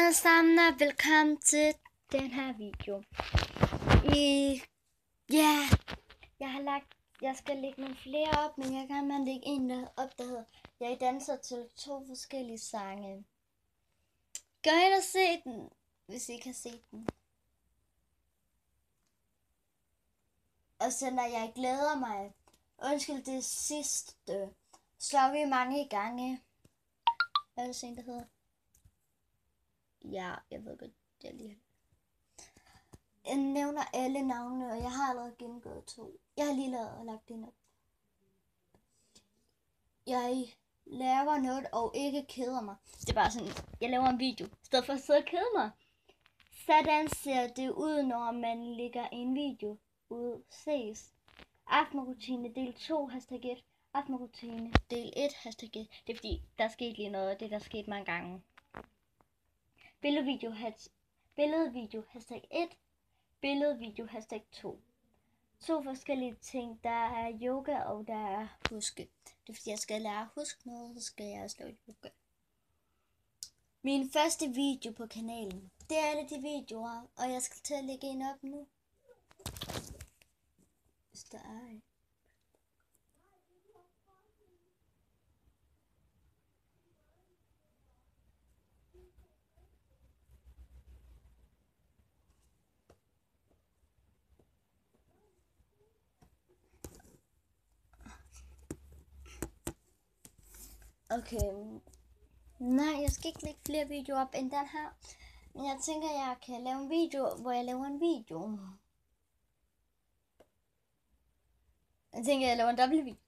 alle sammen, og velkommen til den her video. Jeg skal lægge nogle flere op, men jeg kan lægge en op, der hedder Jeg danser til 2 forskellige sange. Gå ind og se den, hvis I kan se den. Og så når jeg glæder mig, undskyld det sidste, slår vi mange gange. Hvad er det sådan, der hedder? Ja, jeg ved godt, jeg lige jeg nævner alle navnene, og jeg har allerede gennemgået 2. Jeg har lige lagt det op. Jeg laver noget og ikke keder mig. Det er bare sådan, jeg laver en video, i stedet for at sidde og kede mig. Sådan ser det ud, når man lægger en video ud. Ses. Aftenrutine del 2, hashtag 1. Aftenrutine del 1, hashtag 1. Det er fordi, der er sket lige noget, det der er sket mange gange. Billedvideo, hashtag 1. Billedvideo, hashtag 2. 2 forskellige ting. Der er yoga, og der er huske. Det er fordi, jeg skal lære at huske noget, så skal jeg også lave yoga. Min første video på kanalen. Det er alle de videoer, og jeg skal til at lægge en op nu. Hvis der er en. Okay. Nej, jeg skal ikke lægge flere videoer op end den her. Men jeg tænker, jeg kan lave en video, hvor jeg laver en video. Jeg tænker, jeg laver en dobbelt.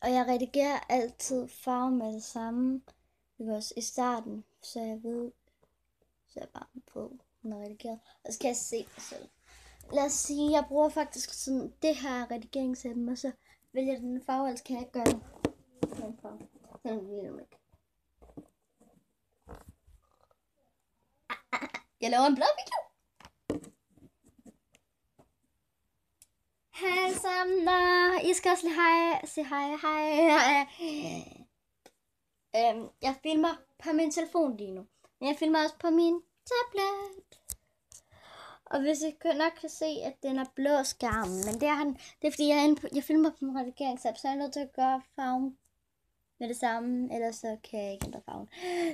Og jeg redigerer altid farve med det samme. I starten, så jeg ved, så jeg bare på, når jeg redigerer. Og så kan jeg se det selv. Lad os sige, jeg bruger faktisk sådan det her redigeringsappen, og så vælger den farve, ellers kan jeg ikke gøre det. Den farve. Den vil jeg ikke. Jeg laver en blå video. Hej sammen, I skal også sige hej. Jeg filmer på min telefon lige nu. Men jeg filmer også på min tablet. Og hvis I nok kan se, at den er blå skærm, men det er fordi, jeg filmer på en redigeringsapp, så jeg er nødt til at gøre farven med det samme, ellers så kan jeg ikke ændre farven.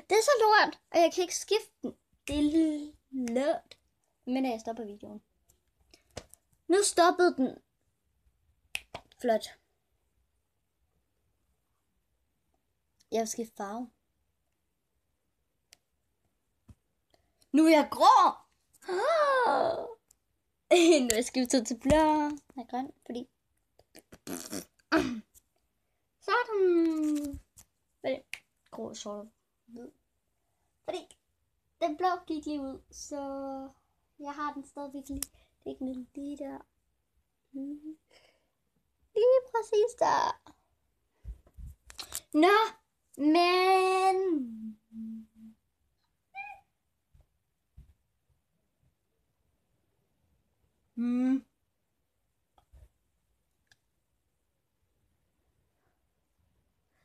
Det er så lort, og jeg kan ikke skifte den. Det er lort. Men jeg stopper videoen. Nu stoppede den. Flot. Jeg vil skifte farve. Nu er jeg grå. Nu er jeg skiftet til blå og grøn, fordi sådan. Grå, sort, hvid. Fordi den blå gik lige ud, så jeg har den stadigvæk lige. Det er ikke lige der. Lige præcis der. Nå, men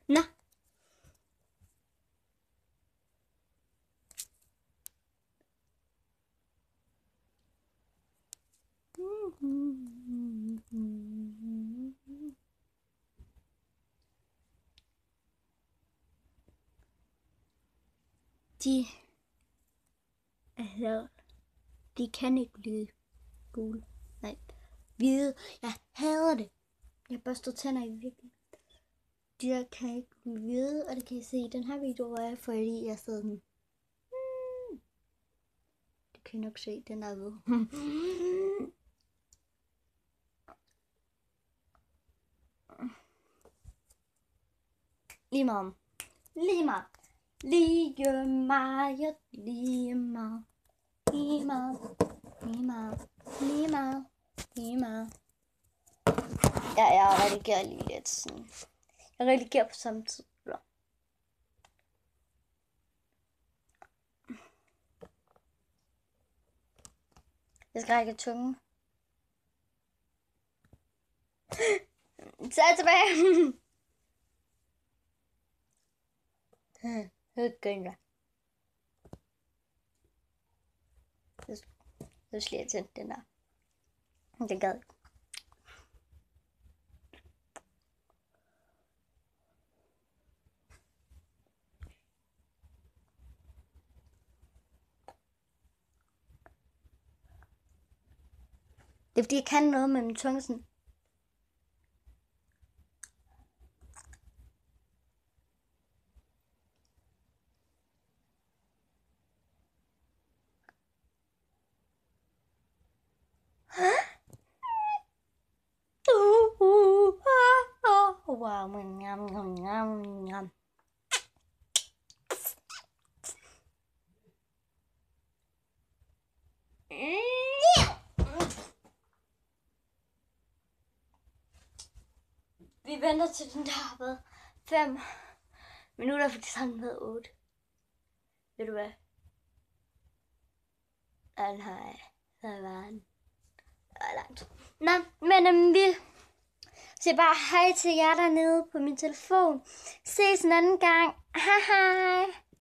Nå. De kan ikke blive gule. Nej, hvide. Jeg hader det. Jeg børster tænder i virkelig. De kan ikke blive hvide, og det kan I se i den her video, hvor jeg fordi jeg sidder den. Det kan I nok se, den er hvid. Lige meget. Ja, jeg redigerer lige lidt sådan. Jeg redigerer på samme tid. Jeg skal række tungen. Så er jeg tilbage. Hyggen da. Så skal jeg tænde den der. Det gad. Det er fordi, jeg kan noget med min tunge sådan. Wow, yum. Vi venter til den der har været 5 minutter, fordi så har den været 8. Ved du hvad? Nej, så var den. Det var langt. Nå, men vi siger bare hej til jer dernede på min telefon. Ses en anden gang. Hej hej.